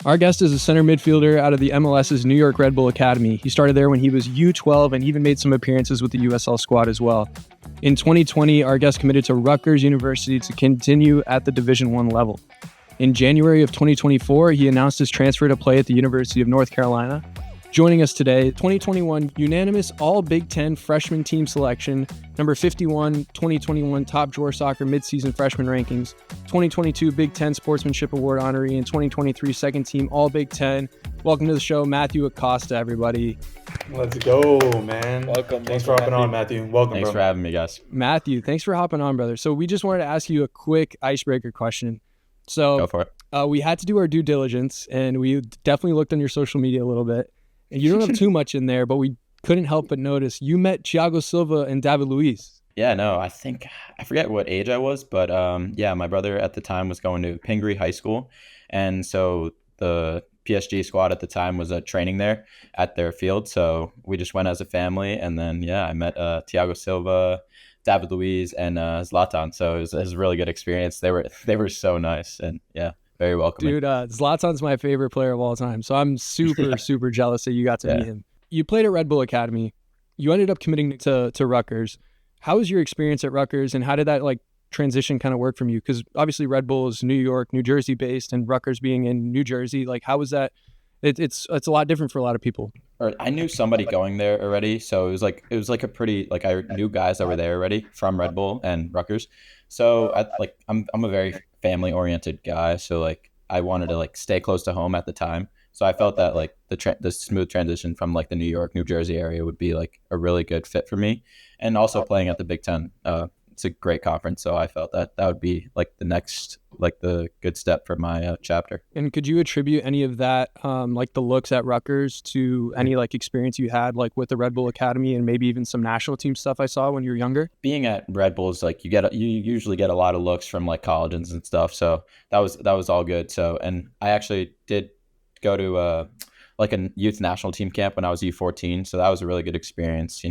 Our guest is a center midfielder out of the MLS's New York Red Bull Academy. He started there when he was U12 and even made some appearances with the USL squad as well. In 2020, our guest committed to Rutgers University to continue at the Division I level. In January of 2024, he announced his transfer to play at the University of North Carolina. Joining us today, 2021 Unanimous All BIG10 Freshman Team Selection, number 51, 2021 Top Drawer Soccer Midseason Freshman Rankings, 2022 Big 10 Sportsmanship Award honoree, and 2023 Second Team All Big 10. Welcome to the show, Matthew Acosta, everybody. Let's go, man. Welcome. Thanks for hopping on, Matthew. Welcome, Thanks for having me, guys. Matthew, thanks for hopping on, brother. So we just wanted to ask you a quick icebreaker question. So Go for it. We had to do our due diligence, and we definitely looked on your social media a little bit. And you don't have too much in there, but we couldn't help but notice you met Thiago Silva and David Luiz. Yeah, no, I forget what age I was, but my brother at the time was going to Pingree High School. And so the PSG squad at the time was training there at their field. So we just went as a family. And then, I met Thiago Silva, David Luiz, and Zlatan. So it was a really good experience. They were so nice. And very welcoming. Dude, Zlatan's my favorite player of all time. So I'm super jealous that you got to meet him. You played at Red Bull Academy. You ended up committing to Rutgers. How was your experience at Rutgers, and how did that transition kind of work from you? Because obviously Red Bull is New York, New Jersey based, and Rutgers being in New Jersey. How was that? It's a lot different for a lot of people. I knew somebody going there already, so it was a pretty I knew guys that were there already from Red Bull and Rutgers. So I'm a very family oriented guy, so I wanted to stay close to home at the time. So I felt that the smooth transition from the New York, New Jersey area would be a really good fit for me, and also playing at the Big 10. It's a great conference, so I felt that would be the next the good step for my chapter. And could you attribute any of that, the looks at Rutgers, to any experience you had with the Red Bull Academy and maybe even some national team stuff I saw when you were younger? Being at Red Bull is you usually get a lot of looks from colleges and stuff, so that was all good. So, and I actually did go to a youth national team camp when I was U14, so that was a really good experience.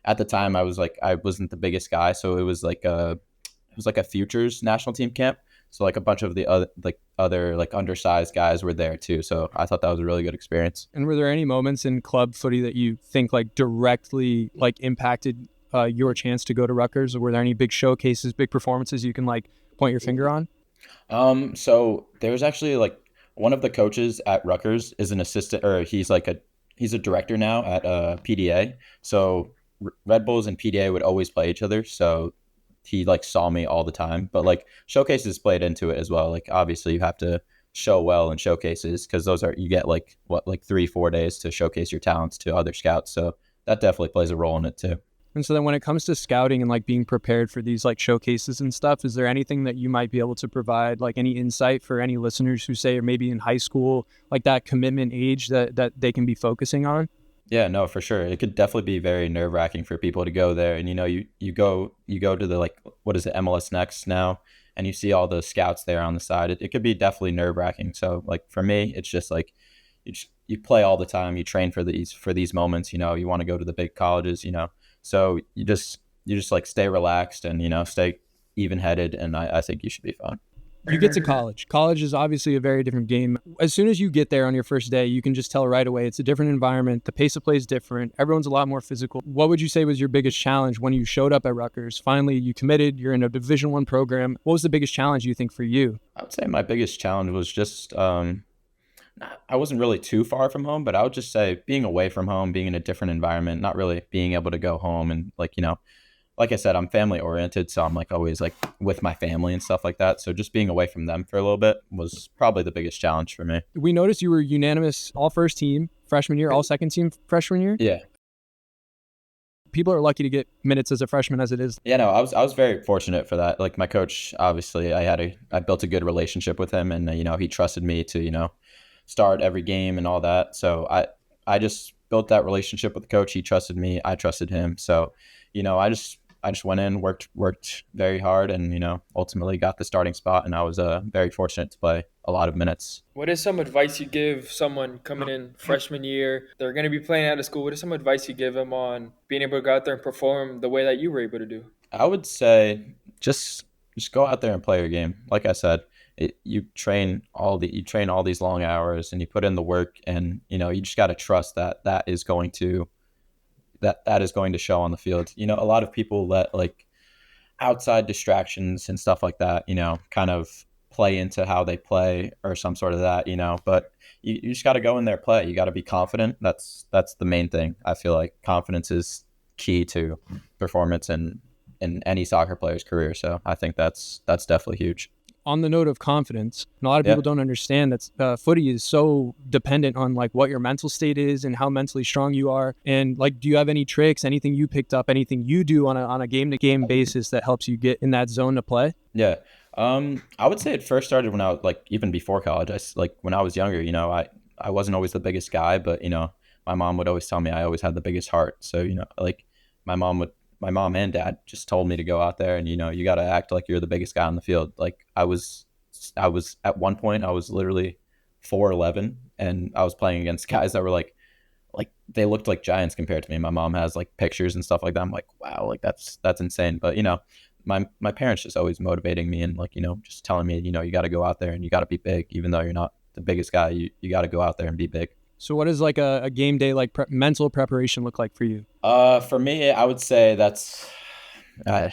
At the time I wasn't the biggest guy, so it was a futures national team camp. So a bunch of the other undersized guys were there too. So I thought that was a really good experience. And were there any moments in club footy that you think directly impacted your chance to go to Rutgers? Or were there any big showcases, big performances you can point your finger on? So there was actually one of the coaches at Rutgers is an assistant, or he's a director now at PDA. So Red Bulls and PDA would always play each other. So he saw me all the time, but showcases played into it as well. Obviously you have to show well in showcases, because you get 3-4 days to showcase your talents to other scouts. So that definitely plays a role in it too. And so then when it comes to scouting and being prepared for these showcases and stuff, is there anything that you might be able to provide, any insight for any listeners who say are maybe in high school, that commitment age that they can be focusing on? Yeah, no, for sure. It could definitely be very nerve-wracking for people to go there. And you go to the what is it, MLS Next now, and you see all the scouts there on the side. It could be definitely nerve-wracking. So for me, it's just you play all the time, you train for these moments. You want to go to the big colleges. So you just stay relaxed and stay even-headed, and I think you should be fine. You get to college. College is obviously a very different game. As soon as you get there on your first day, you can just tell right away it's a different environment. The pace of play is different. Everyone's a lot more physical. What would you say was your biggest challenge when you showed up at Rutgers? Finally, you committed. You're in a Division I program. What was the biggest challenge you think for you? I would say my biggest challenge was just I wasn't really too far from home, but I would just say being away from home, being in a different environment, not really being able to go home and like I said, I'm family oriented, so I'm always with my family and stuff like that. So just being away from them for a little bit was probably the biggest challenge for me. We noticed you were unanimous all first team freshman year, all second team freshman year. Yeah. People are lucky to get minutes as a freshman as it is. Yeah, no, I was very fortunate for that. My coach, obviously, I built a good relationship with him, and he trusted me to start every game and all that. So I just built that relationship with the coach. He trusted me, I trusted him. So I just went in, worked very hard, and ultimately got the starting spot. And I was very fortunate to play a lot of minutes. What is some advice you give someone coming in freshman year? They're going to be playing out of school. What is some advice you give them on being able to go out there and perform the way that you were able to do? I would say just go out there and play your game. Like I said, you train all these long hours and you put in the work, and you just got to trust that is going to show on the field. A lot of people let like outside distractions and stuff like that, kind of play into how they play or some sort of that, but you just got to go in there, play. You got to be confident. That's the main thing. I feel like confidence is key to performance in any soccer player's career. So I think that's definitely huge. On the note of confidence, and a lot of people don't understand that footy is so dependent on like what your mental state is and how mentally strong you are. And like, do you have any tricks, anything you picked up, anything you do on a game to game basis that helps you get in that zone to play? Yeah. I would say it first started when I was like, even before college. Like when I was younger, I wasn't always the biggest guy, but my mom would always tell me I always had the biggest heart. So, like my mom and dad just told me to go out there and, you got to act like you're the biggest guy on the field. Like I was at one point, I was literally 4'11", and I was playing against guys that were like they looked like giants compared to me. My mom has like pictures and stuff like that. I'm like, wow, like that's insane. But, my parents just always motivating me and like, just telling me, you got to go out there and you got to be big, even though you're not the biggest guy, you got to go out there and be big. So what does like a game day like mental preparation look like for you? For me, I would say that's uh,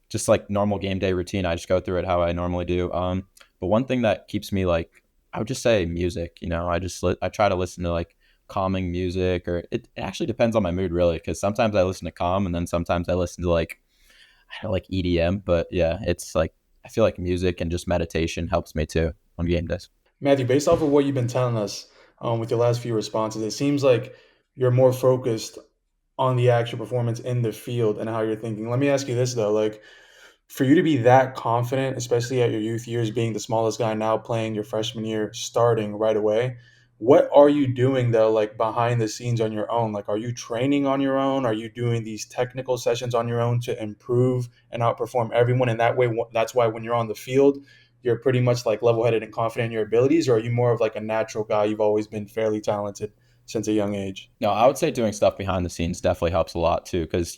just like normal game day routine. I just go through it how I normally do. But one thing that keeps me like, I would just say music. I try to listen to like calming music, or it actually depends on my mood really, because sometimes I listen to calm and then sometimes I listen to like I don't like EDM. But yeah, it's like I feel like music and just meditation helps me too on game days. Matthew, based off of what you've been telling us with your last few responses, it seems like you're more focused on the actual performance in the field and how you're thinking. Let me ask you this though, like for you to be that confident, especially at your youth years, being the smallest guy now playing your freshman year, starting right away, what are you doing though, like behind the scenes on your own? Like, are you training on your own? Are you doing these technical sessions on your own to improve and outperform everyone? And that way, that's why when you're on the field, you're pretty much like level headed and confident in your abilities, or are you more of like a natural guy? You've always been fairly talented since a young age. No, I would say doing stuff behind the scenes definitely helps a lot too, because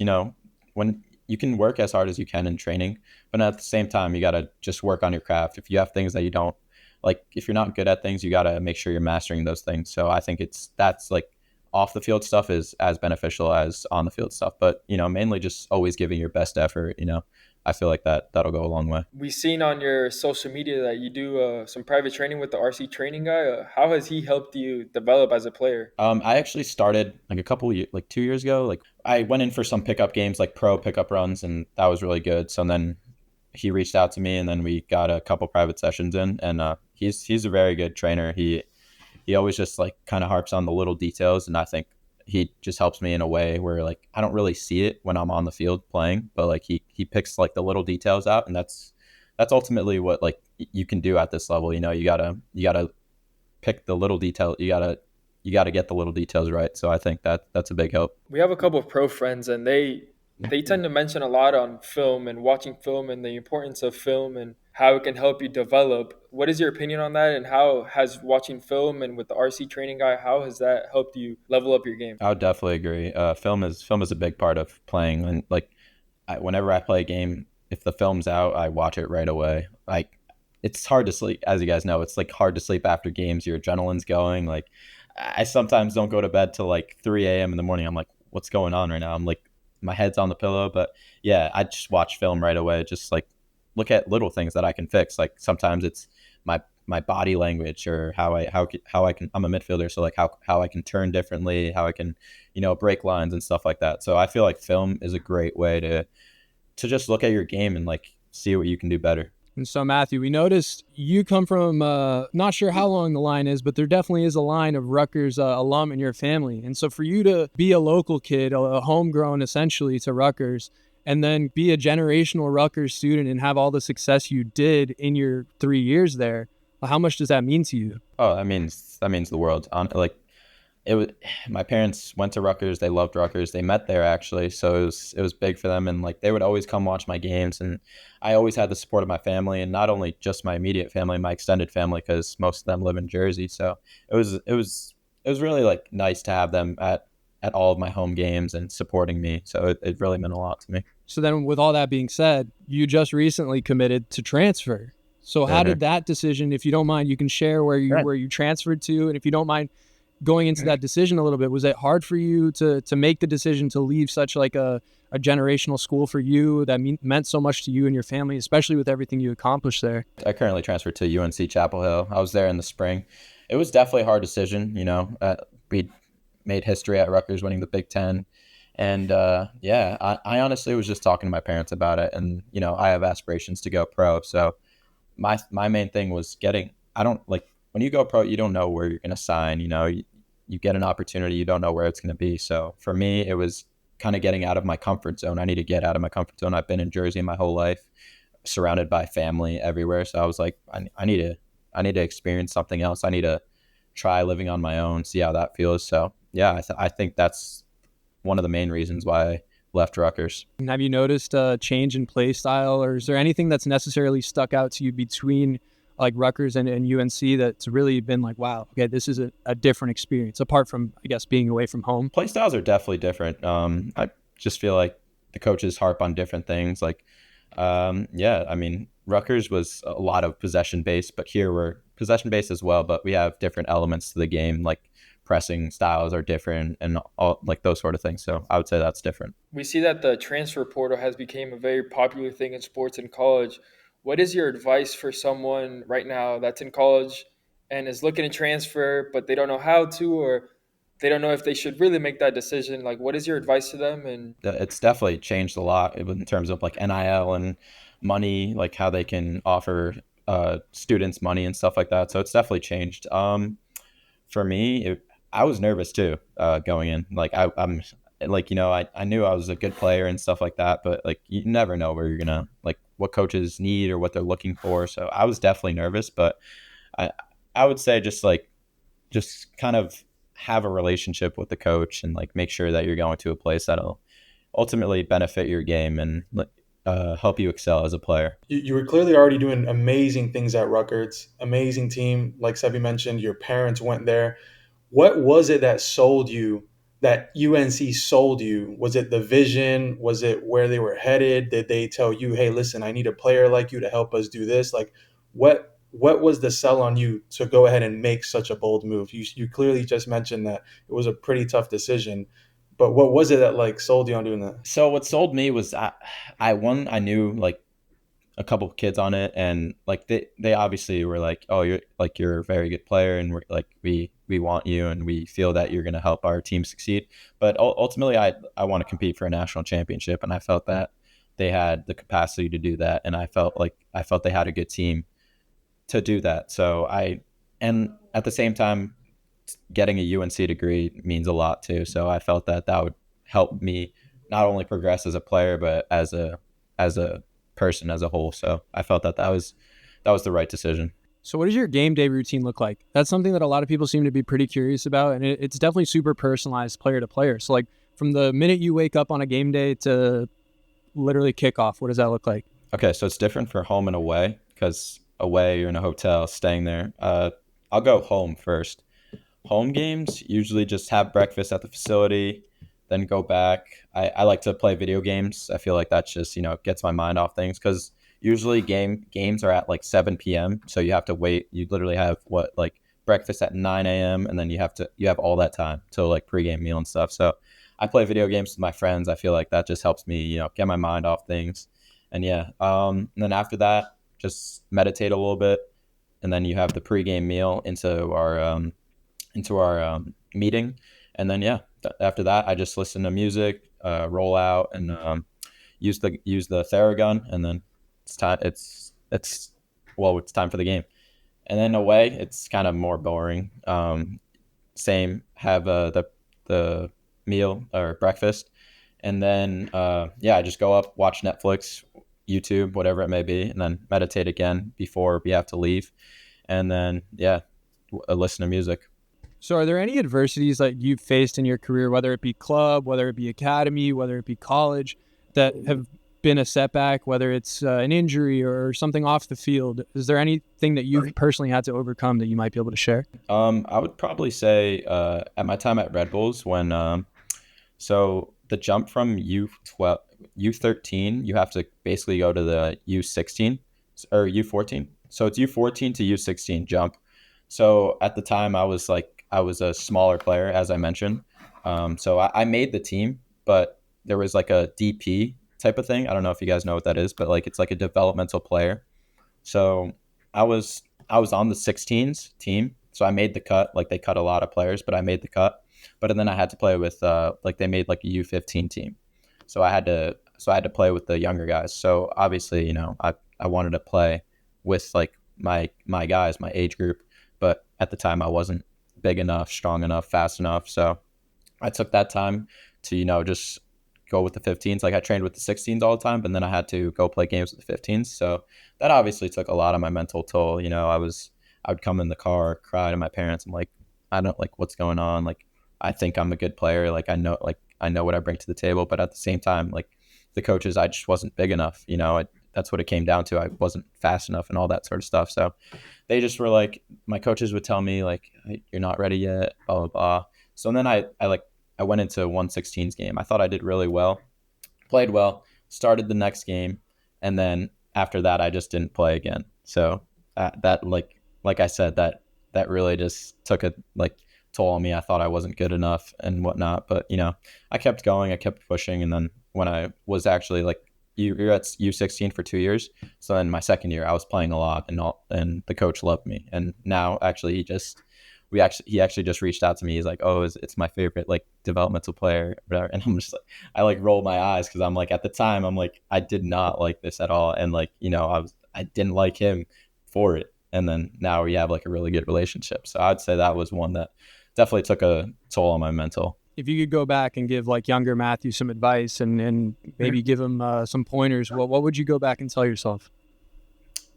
when you can work as hard as you can in training, but at the same time you got to just work on your craft. If you have things that you don't like, if you're not good at things, you got to make sure you're mastering those things. So I think that's like off the field stuff is as beneficial as on the field stuff, but mainly just always giving your best effort. I feel like that'll go a long way. We seen on your social media that you do some private training with the RC training guy. How has he helped you develop as a player? I actually started like a couple like 2 years ago. Like I went in for some pickup games, like pro pickup runs, and that was really good. So then he reached out to me, and then we got a couple private sessions in. And he's a very good trainer. He always just like kind of harps on the little details, and I think he just helps me in a way where like I don't really see it when I'm on the field playing, but like he picks like the little details out, and that's ultimately what like you can do at this level. You gotta pick the little detail. You gotta get the little details right. So I think that's a big help. We have a couple of pro friends, and they tend to mention a lot on film and watching film and the importance of film and how it can help you develop. What is your opinion on that? And how has watching film and with the RC training guy, how has that helped you level up your game? I would definitely agree. Film is a big part of playing, and like whenever I play a game, if the film's out, I watch it right away. Like it's hard to sleep, as you guys know. It's like hard to sleep after games. Your adrenaline's going. Like I sometimes don't go to bed till like 3 a.m. in the morning. I'm like, what's going on right now? I'm like, my head's on the pillow. But yeah, I just watch film right away. Just like look at little things that I can fix. Like sometimes it's my body language, or how I can. I'm a midfielder, so like how I can turn differently, how I can break lines and stuff like that. So I feel like film is a great way to just look at your game and like see what you can do better. And so, Matthew, we noticed you come from, not sure how long the line is, but there definitely is a line of Rutgers alum in your family. And so for you to be a local kid, a homegrown essentially to Rutgers, and then be a generational Rutgers student and have all the success you did in your 3 years there, how much does that mean to you? Oh, that means the world. Like it was, my parents went to Rutgers. They loved Rutgers. They met there actually, so it was big for them. And like they would always come watch my games, and I always had the support of my family, and not only just my immediate family, my extended family, because most of them live in Jersey. So it was really like nice to have them at all of my home games and supporting me. So it really meant a lot to me. So then with all that being said, you just recently committed to transfer. So how did that decision, if you don't mind, you can share where you transferred to, and if you don't mind going into that decision a little bit, was it hard for you to make the decision to leave such like a generational school for you that meant so much to you and your family, especially with everything you accomplished there? I currently transferred to UNC Chapel Hill. I was there in the spring. It was definitely a hard decision. We made history at Rutgers winning the BIG10. And I honestly was just talking to my parents about it. And, I have aspirations to go pro. So my main thing was I don't like when you go pro, you don't know where you're going to sign. You get an opportunity, you don't know where it's going to be. So for me, it was kind of getting out of my comfort zone. I need to get out of my comfort zone. I've been in Jersey my whole life, surrounded by family everywhere. So I was like, I need to experience something else. I need to try living on my own, see how that feels. So yeah, I think that's one of the main reasons why I left Rutgers. And have you noticed a change in play style, or is there anything that's necessarily stuck out to you between like Rutgers and UNC that's really been like, wow, okay, this is a different experience apart from, I guess, being away from home? Play styles are definitely different. I just feel like the coaches harp on different things. Like, Rutgers was a lot of possession based, but here we're possession based as well, but we have different elements to the game, like pressing styles are different and all like those sort of things. So I would say that's different. We see that the transfer portal has become a very popular thing in sports in college. What is your advice for someone right now that's in college and is looking to transfer, but they don't know how to, or they don't know if they should really make that decision? Like, what is your advice to them? And It's definitely changed a lot in terms of like NIL and money, like how they can offer students money and stuff like that. So it's definitely changed. For me, I was nervous too going in. Like I'm like, I knew I was a good player and stuff like that, but like you never know where you're gonna like what coaches need or what they're looking for. So I was definitely nervous, but I I would say just kind of have a relationship with the coach and like make sure that you're going to a place that'll ultimately benefit your game and help you excel as a player. You were clearly already doing amazing things at Rutgers, amazing team. Like Sebi mentioned, your parents went there. What was it that sold you, that UNC sold you? Was it the vision? Was it where they were headed? Did they tell you, hey, listen, I need a player like you to help us do this? Like, what was the sell on you to go ahead and make such a bold move? You clearly just mentioned that it was a pretty tough decision, but what was it that like sold you on doing that? So what sold me was I knew like a couple of kids on it, and like they obviously were like, oh, you're a very good player, and we're like we want you, and we feel that you're going to help our team succeed. But ultimately, I want to compete for a national championship, and I felt that they had the capacity to do that, and I felt they had a good team to do that. And at the same time, getting a UNC degree means a lot too. So I felt that would help me not only progress as a player, but as a person as a whole. So I felt that was the right decision. So what does your game day routine look like? That's something that a lot of people seem to be pretty curious about, and it's definitely super personalized player to player. So like from the minute you wake up on a game day to literally kickoff, what does that look like? Okay, so it's different for home and away, because away you're in a hotel staying there. I'll go home first. Home games usually just have breakfast at the facility, then go back. I like to play video games. I feel like that's just, gets my mind off things, because usually games are at like 7 p.m. So you have to wait. You literally have breakfast at 9 a.m. and then you have all that time till like pregame meal and stuff. So I play video games with my friends. I feel like that just helps me, get my mind off things. And yeah, and then after that, just meditate a little bit, and then you have the pregame meal into our meeting, and then after that I just listen to music, roll out, and use the Theragun, and then it's time. It's time for the game, and then away it's kind of more boring. Same, have the meal or breakfast, and then I just go up, watch Netflix, YouTube, whatever it may be, and then meditate again before we have to leave, and then listen to music. So are there any adversities that you've faced in your career, whether it be club, whether it be academy, whether it be college, that have been a setback, whether it's an injury or something off the field? Is there anything that you've personally had to overcome that you might be able to share? I would probably say at my time at Red Bulls, when so the jump from U13, you have to basically go to the U16 or U14. So it's U14 to U16 jump. So at the time I was a smaller player, as I mentioned. So I made the team, but there was like a DP type of thing. I don't know if you guys know what that is, but like it's like a developmental player. So I was on the 16s team. So I made the cut. Like they cut a lot of players, but I made the cut. But then I had to play with like they made like a U15 team. So I had to play with the younger guys. So obviously, I wanted to play with like my guys, my age group, but at the time I wasn't big enough, strong enough, fast enough. So I took that time to, just go with the 15s. Like I trained with the 16s all the time, but then I had to go play games with the 15s. So that obviously took a lot of my mental toll. I would come in the car, cry to my parents. I'm like, I don't like what's going on. Like, I think I'm a good player. I know what I bring to the table, but at the same time, like the coaches, I just wasn't big enough. That's what it came down to. I wasn't fast enough and all that sort of stuff. So they just were like, my coaches would tell me like, "Hey, you're not ready yet, blah, blah, blah." So then I went into 116's game. I thought I did really well, played well, started the next game, and then after that, I just didn't play again. So that like I said, that really just took a like toll on me. I thought I wasn't good enough and whatnot, but I kept going, I kept pushing, and then when I was actually like you're at U16 for 2 years, so then my second year I was playing a lot, and the coach loved me, and now actually he actually just reached out to me. He's like, "Oh, it's my favorite like developmental player," whatever. And I'm just like, I like roll my eyes because I'm like, at the time I'm like, I did not like this at all, and like I didn't like him for it, and then now we have like a really good relationship. So I'd say that was one that definitely took a toll on my mental. If you could go back and give like younger Matthew some advice and maybe give him some pointers, what would you go back and tell yourself?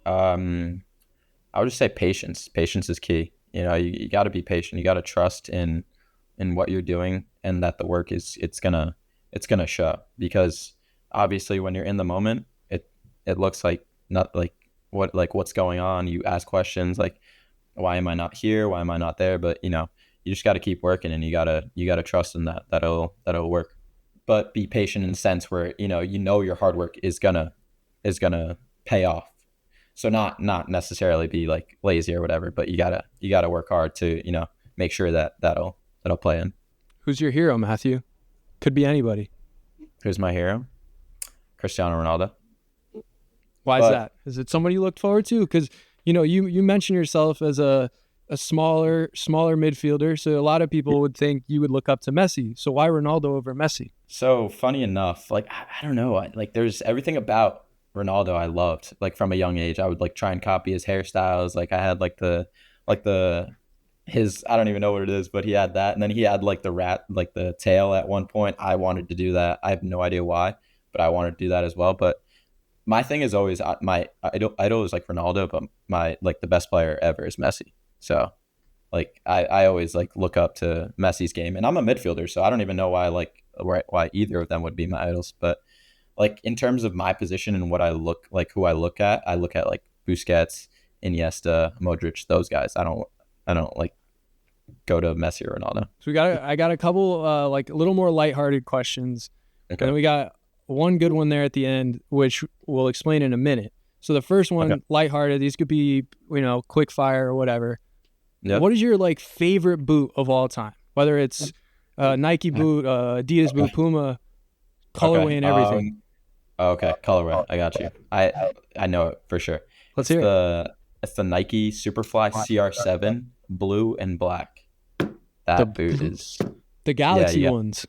Um, I would just say patience. Patience is key. You got to be patient. You got to trust in what you're doing, and that the work it's gonna show. Because obviously, when you're in the moment, it looks like not like what's going on. You ask questions like, why am I not here? Why am I not there? But you just got to keep working, and you gotta trust in that'll work. But be patient in the sense where your hard work is gonna pay off. So not necessarily be like lazy or whatever, but you gotta work hard to make sure that'll play in. Who's your hero, Matthew? Could be anybody. Who's my hero? Cristiano Ronaldo. Why is But that? Is it somebody you looked forward to? Because you mention yourself as a smaller midfielder, so a lot of people would think you would look up to Messi. So why Ronaldo over Messi? so funny enough, like I don't know, like there's everything about Ronaldo I loved. Like from a young age, I would like try and copy his hairstyles. Like I had like the his I don't even know what it is, but he had that, and then he had like the tail at one point. I wanted to do that. I have no idea why, but I wanted to do that as well. But my thing is always my idol is like Ronaldo, but my like the best player ever is Messi. So like I always like look up to Messi's game, and I'm a midfielder, so I don't even know why either of them would be my idols. But like in terms of my position and what I look like, who I look at like Busquets, Iniesta, Modric, those guys. I don't like go to Messi or Ronaldo. So I got a couple like a little more lighthearted questions, and then Okay. we got one good one there at the end, which we'll explain in a minute. So the first one, Okay. lighthearted. These could be quick fire or whatever. Yep. What is your like favorite boot of all time? Whether it's Nike boot, Adidas boot, Puma, colorway, Okay. and everything. Okay. Colorway. I got you. I know it for sure. Let's It's hear it. the Nike Superfly CR7 blue and black. That boot is The Galaxy yeah. ones.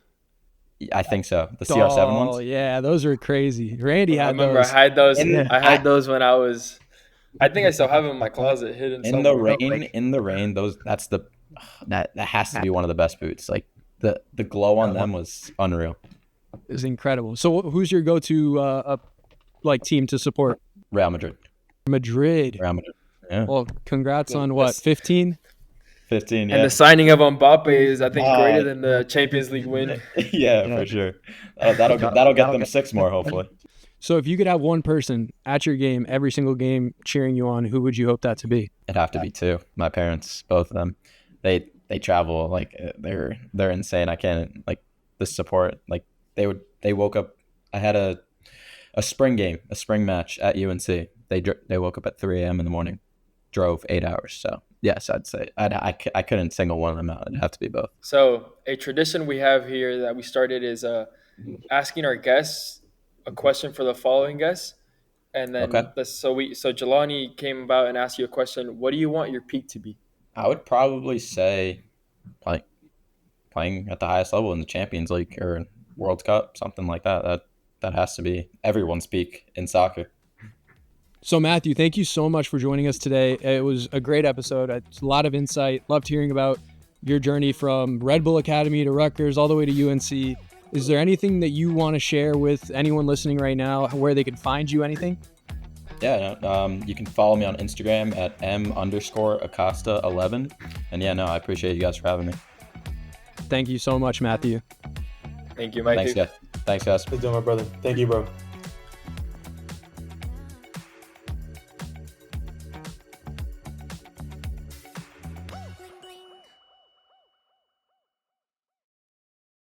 I think so. The CR7 Oh ones. yeah, those are crazy. Randy I had remember those. I had those. In I had those when I was. I think I still have them in my closet, hidden in the somewhere. rain, that has to be one of the best boots. Like the glow on them was unreal. Is incredible. So who's your go-to like team to support? Real Madrid. Madrid. Real Madrid. Yeah. Well, congrats on what, 15? 15. And Yeah. the signing of Mbappe is, I think, greater than the Champions League win. Yeah, for sure. That'll get them 6 more hopefully. So if you could have one person at your game, every single game, cheering you on, who would you hope that to be? It'd have to be 2. My parents, both of them. They travel like they're insane. I can't like the support. Like they woke up. I had a spring game, a spring match at UNC. they woke up at 3 a.m. in the morning, drove 8 hours. So yes, I'd say I couldn't single one of them out. It'd have to be both. So a tradition we have here that we started is asking our guests a question for the following guests. And then Okay. so Jelani came about and asked you a question. What do you want your peak to be? I would probably say playing at the highest level in the Champions League or World Cup, something like that. That has to be everyone's peak in soccer. So Matthew, thank you so much for joining us today. It was a great episode. A lot of insight. Loved hearing about your journey from Red Bull Academy to Rutgers all the way to UNC. Is there anything that you want to share with anyone listening right now, where they can find you, anything? Yeah, you can follow me on Instagram at m_Acosta11. And yeah, no, I appreciate you guys for having me. Thank you so much, Matthew. Thank you, Mike. Thanks, guys. Let's do it, my brother. Thank you, bro.